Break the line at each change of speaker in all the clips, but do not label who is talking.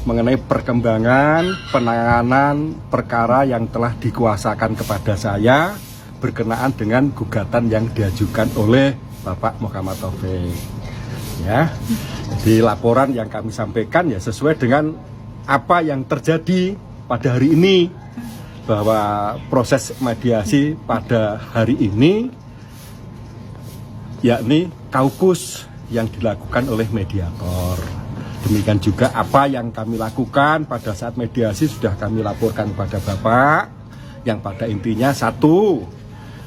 mengenai perkembangan penanganan perkara yang telah dikuasakan kepada saya berkenaan dengan gugatan yang diajukan oleh Bapak Muhammad Taufik. Ya, jadi laporan yang kami sampaikan ya sesuai dengan apa yang terjadi pada hari ini, bahwa proses mediasi pada hari ini yakni kaukus yang dilakukan oleh mediator. Demikian juga apa yang kami lakukan pada saat mediasi sudah kami laporkan kepada Bapak, yang pada intinya satu,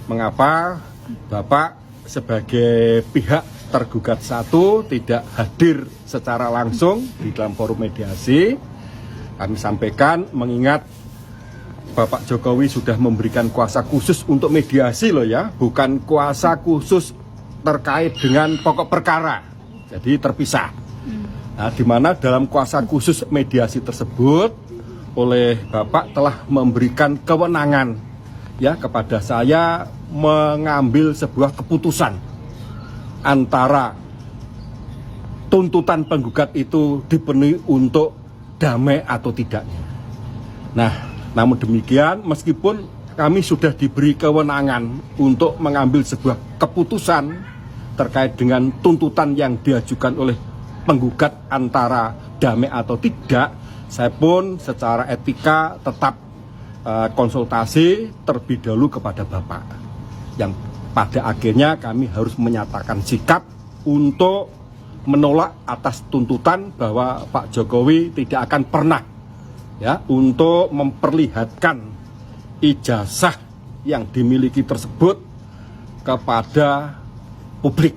mengapa Bapak sebagai pihak tergugat satu tidak hadir secara langsung di dalam forum mediasi. Kami sampaikan mengingat Bapak Jokowi sudah memberikan kuasa khusus untuk mediasi loh ya, bukan kuasa khusus terkait dengan pokok perkara, jadi terpisah. Nah, di mana dalam kuasa khusus mediasi tersebut oleh Bapak telah memberikan kewenangan ya kepada saya mengambil sebuah keputusan antara tuntutan penggugat itu dipenuhi untuk damai atau tidaknya. Nah, namun demikian meskipun kami sudah diberi kewenangan untuk mengambil sebuah keputusan terkait dengan tuntutan yang diajukan oleh penggugat antara damai atau tidak, saya pun secara etika tetap konsultasi terlebih dahulu kepada Bapak, yang pada akhirnya kami harus menyatakan sikap untuk menolak atas tuntutan bahwa Pak Jokowi tidak akan pernah ya untuk memperlihatkan ijazah yang dimiliki tersebut kepada publik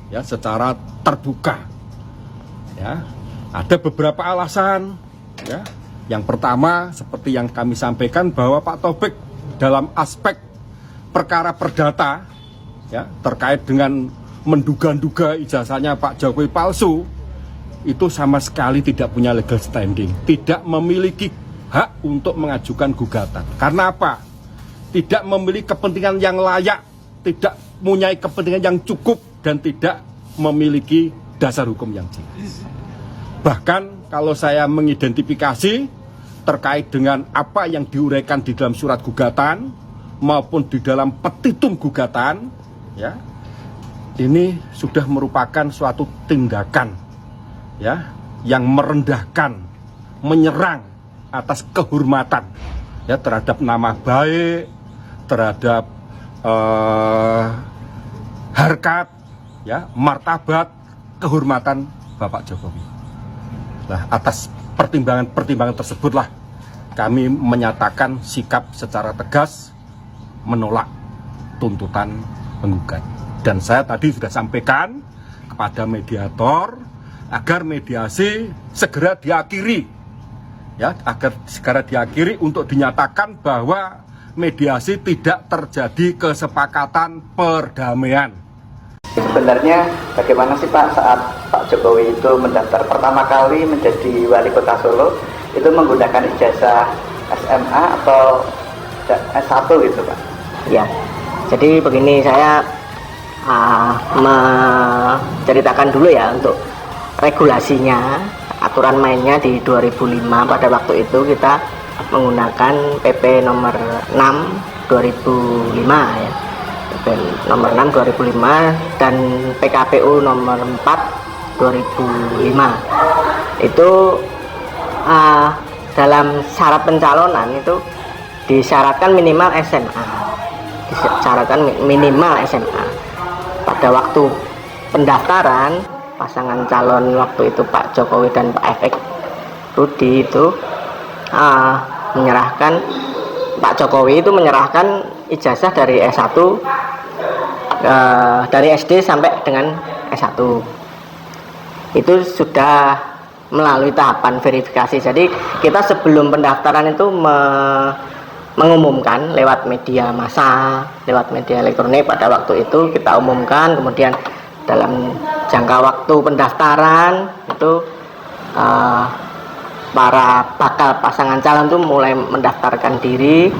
ya secara terbuka. Ya, ada beberapa alasan ya. Yang pertama seperti yang kami sampaikan bahwa Pak Taufik dalam aspek perkara perdata ya terkait dengan menduga-duga ijazahnya Pak Jokowi palsu itu sama sekali tidak punya legal standing, tidak memiliki hak untuk mengajukan gugatan. Karena apa? Tidak memiliki kepentingan yang layak, tidak mempunyai kepentingan yang cukup, dan tidak memiliki dasar hukum yang jelas. Bahkan kalau saya mengidentifikasi terkait dengan apa yang diuraikan di dalam surat gugatan maupun di dalam petitum gugatan, ya, ini sudah merupakan suatu tindakan, ya, yang merendahkan, menyerang atas kehormatan, ya, terhadap nama baik, terhadap harkat, ya, martabat, kehormatan Bapak Jokowi. Nah, atas pertimbangan-pertimbangan tersebutlah kami menyatakan sikap secara tegas menolak tuntutan penggugat. Dan saya tadi sudah sampaikan kepada mediator agar mediasi segera diakhiri, ya, agar segera diakhiri untuk dinyatakan bahwa mediasi tidak terjadi kesepakatan perdamaian.
Sebenarnya bagaimana sih Pak saat Pak Jokowi itu mendaftar pertama kali menjadi wali kota Solo itu menggunakan ijazah SMA atau S1 gitu Pak?
Ya, jadi begini, saya menceritakan dulu ya untuk regulasinya, aturan mainnya di 2005. Pada waktu itu kita menggunakan PP nomor 6 2005 ya, PP nomor 6 2005 dan PKPU nomor 4 2005. Itu dalam syarat pencalonan itu disyaratkan minimal SMA, pada waktu pendaftaran pasangan calon waktu itu Pak Jokowi dan Pak Efek Rudi itu menyerahkan, Pak Jokowi itu menyerahkan ijazah dari S1 dari SD sampai dengan S1 itu sudah melalui tahapan verifikasi. Jadi kita sebelum pendaftaran itu mengumumkan lewat media massa, lewat media elektronik. Pada waktu itu kita umumkan, kemudian dalam jangka waktu pendaftaran itu para bakal pasangan calon itu mulai mendaftarkan diri.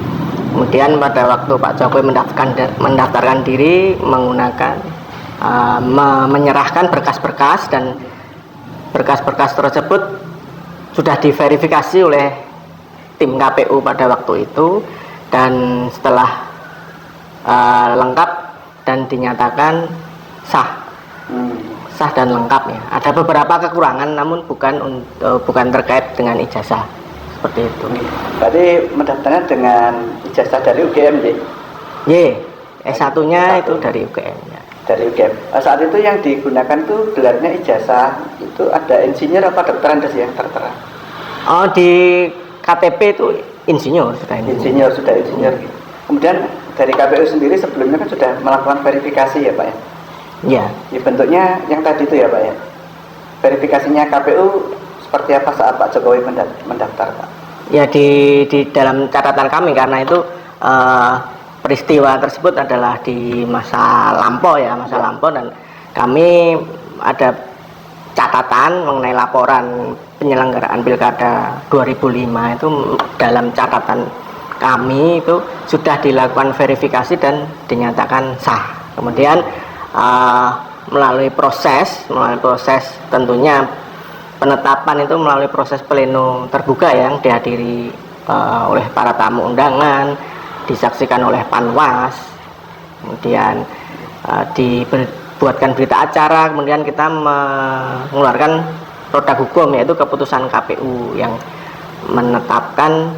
Kemudian pada waktu Pak Jokowi mendaftarkan diri menggunakan menyerahkan berkas-berkas, dan berkas-berkas tersebut sudah diverifikasi oleh tim KPU pada waktu itu, dan setelah lengkap dan dinyatakan sah dan lengkap ya. Ada beberapa kekurangan namun bukan terkait dengan ijazah seperti itu.
Berarti mendaftarnya dengan ijazah dari UGM ya?
S1-nya itu dari UGM ya.
Dari UGM. Saat itu yang digunakan tuh gelarnya ijazah itu ada insinyur apa dokter Andes yang tertera?
Oh, di KTP itu insinyur sudah
insinyur. Kemudian dari KPU sendiri sebelumnya kan sudah melakukan verifikasi ya Pak ya?
Iya.
Ya, bentuknya yang tadi itu ya Pak ya? Verifikasinya KPU seperti apa saat Pak Jokowi mendaftar Pak?
Ya, di dalam catatan kami, karena itu peristiwa tersebut adalah di masa lampau ya, lampau, dan kami ada catatan mengenai laporan penyelenggaraan Pilkada 2005 itu. Dalam catatan kami itu sudah dilakukan verifikasi dan dinyatakan sah. Kemudian melalui proses tentunya penetapan itu melalui proses pleno terbuka yang dihadiri oleh para tamu undangan, disaksikan oleh Panwas, kemudian dibuatkan berita acara, kemudian kita mengeluarkan produk hukum yaitu keputusan KPU yang menetapkan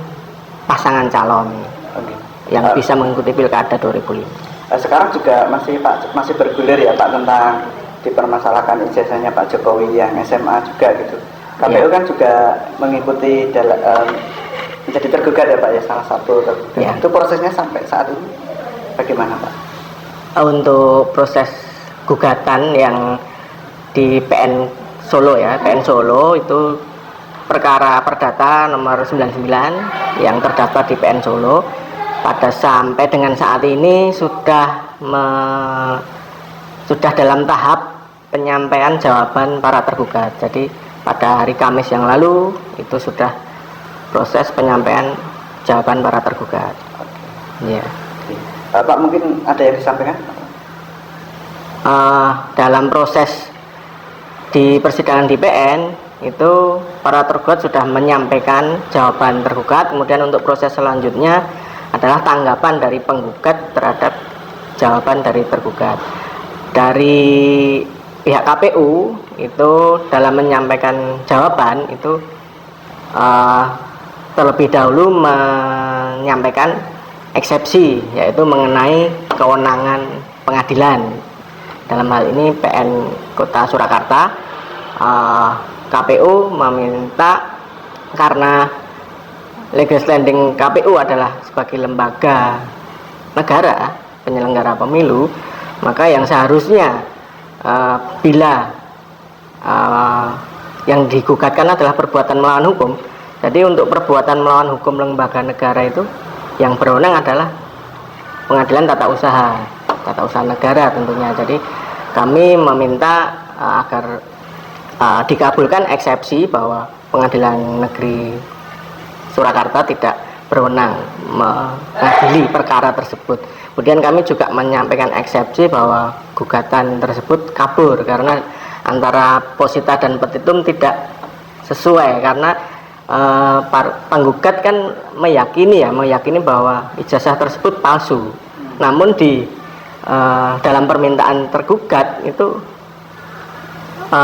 pasangan calon yang bisa mengikuti Pilkada 2005.
Sekarang juga masih bergulir ya Pak tentang dipermasalahkan ijazahnya Pak Jokowi yang SMA juga gitu. KPU kan juga mengikuti menjadi tergugat ya Pak ya, salah satu tergugat.
Ya.
Itu prosesnya sampai saat ini bagaimana Pak?
Untuk proses gugatan yang di PN Solo ya, PN Solo itu perkara perdata nomor 99 yang terdaftar di PN Solo pada sampai dengan saat ini sudah dalam tahap penyampaian jawaban para tergugat. Jadi pada hari Kamis yang lalu itu sudah proses penyampaian jawaban para tergugat. Ya.
Pak mungkin ada yang disampaikan?
Dalam proses di persidangan di PN itu para tergugat sudah menyampaikan jawaban tergugat. Kemudian untuk proses selanjutnya adalah tanggapan dari penggugat terhadap jawaban dari tergugat. Dari pihak KPU itu dalam menyampaikan jawaban itu terlebih dahulu menyampaikan eksepsi, yaitu mengenai kewenangan pengadilan. Dalam hal ini PN Kota Surakarta, KPU meminta, karena legal standing KPU adalah sebagai lembaga negara penyelenggara pemilu, maka yang seharusnya bila yang digugatkan adalah perbuatan melawan hukum. Jadi untuk perbuatan melawan hukum lembaga negara itu yang berwenang adalah Pengadilan Tata Usaha Negara tentunya. Jadi kami meminta agar dikabulkan eksepsi bahwa Pengadilan Negeri Surakarta tidak berwenang mengadili perkara tersebut. Kemudian kami juga menyampaikan eksepsi bahwa gugatan tersebut kabur karena antara posita dan petitum tidak sesuai, karena penggugat kan meyakini bahwa ijazah tersebut palsu. Namun di dalam permintaan tergugat itu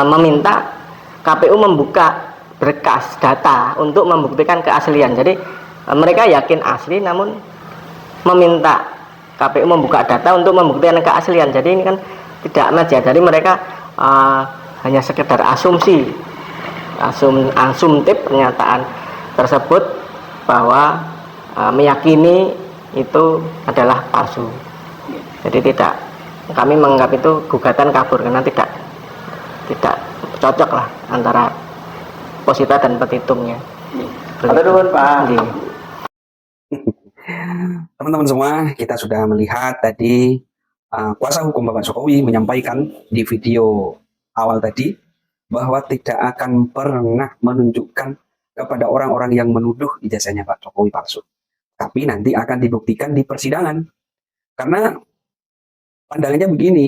meminta KPU membuka berkas data untuk membuktikan keaslian. Jadi mereka yakin asli, namun meminta KPU membuka data untuk membuktikan keaslian. Jadi ini kan tidak match ya. Jadi mereka hanya sekedar asumtif pernyataan tersebut bahwa meyakini itu adalah palsu. Jadi kami menganggap itu gugatan kabur karena tidak cocok lah antara posita dan petitumnya.
Halo Pak.
Teman-teman semua, kita sudah melihat tadi kuasa hukum Bapak Jokowi menyampaikan di video awal tadi bahwa tidak akan pernah menunjukkan kepada orang-orang yang menuduh ijazahnya Pak Jokowi palsu. Tapi nanti akan dibuktikan di persidangan. Karena pandangannya begini,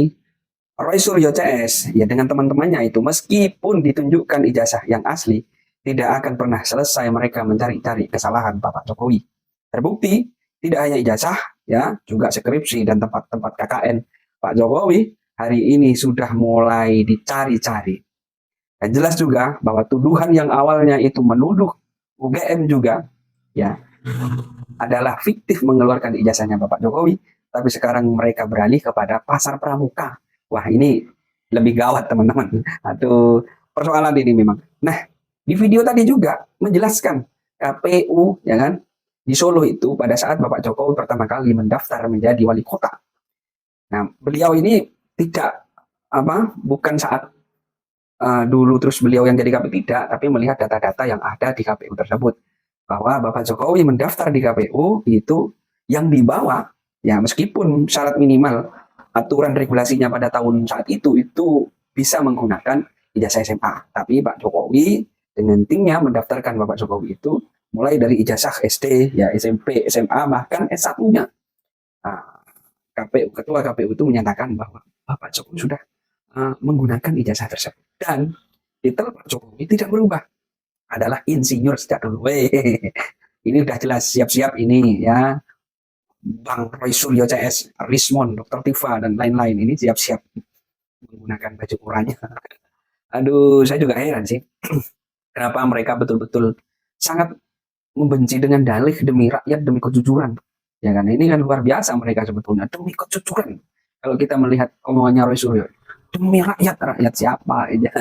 Roy Suryo CS ya dengan teman-temannya itu meskipun ditunjukkan ijazah yang asli, tidak akan pernah selesai mereka mencari-cari kesalahan Bapak Jokowi. Terbukti tidak hanya ijazah, ya, juga skripsi dan tempat-tempat KKN Pak Jokowi hari ini sudah mulai dicari-cari. Dan jelas juga bahwa tuduhan yang awalnya itu menuduh UGM juga, ya, adalah fiktif mengeluarkan ijazahnya Bapak Jokowi, tapi sekarang mereka beralih kepada pasar pramuka. Wah, ini lebih gawat teman-teman. Aduh, persoalan ini memang. Nah, di video tadi juga menjelaskan KPU, ya kan, di Solo itu pada saat Bapak Jokowi pertama kali mendaftar menjadi wali kota. Nah, beliau ini bukan saat dulu terus beliau yang jadi KPU, tidak, tapi melihat data-data yang ada di KPU tersebut, bahwa Bapak Jokowi mendaftar di KPU itu yang dibawa, ya, meskipun syarat minimal aturan regulasinya pada tahun saat itu bisa menggunakan ijazah SMA, tapi Pak Jokowi dengan timnya mendaftarkan Bapak Jokowi itu mulai dari ijazah SD, ya, SMP, SMA, bahkan S1-nya. Nah, ketua KPU itu menyatakan bahwa Bapak Jokowi sudah menggunakan ijazah tersebut, dan titel Pak Jokowi tidak berubah, adalah insinyur sejak dulu. Ini udah jelas, siap-siap ini, ya, Bang Roy Suryo CS, Rismon, Dr. Tifa, dan lain-lain ini siap-siap menggunakan baju oranye. Aduh, saya juga heran sih, kenapa mereka betul-betul sangat membenci dengan dalih demi rakyat, demi kejujuran. Ya kan, ini kan luar biasa mereka sebetulnya, demi kejujuran. Kalau kita melihat omongannya Roy Suryo, demi rakyat, rakyat siapa? Ya.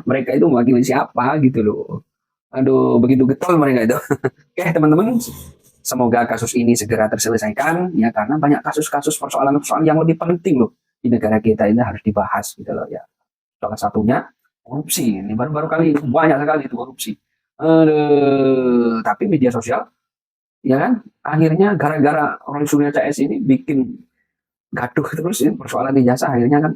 Mereka itu mewakili siapa gitu loh. Aduh, begitu getol mereka itu. Oke teman-teman, semoga kasus ini segera terselesaikan, ya, karena banyak kasus-kasus persoalan-persoalan yang lebih penting loh di negara kita ini harus dibahas gitu loh, ya. Salah satunya korupsi. Ini baru-baru kali ini banyak sekali itu korupsi. Tapi media sosial, ya kan, akhirnya gara-gara orang Surya CS ini bikin gaduh terus ya, persoalan ijazah, akhirnya kan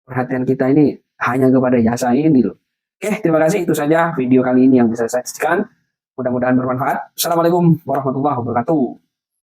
perhatian kita ini hanya kepada ijazah ini loh. Oke, terima kasih, itu saja video kali ini yang bisa saya sajikan. Mudah-mudahan bermanfaat. Assalamualaikum warahmatullahi wabarakatuh.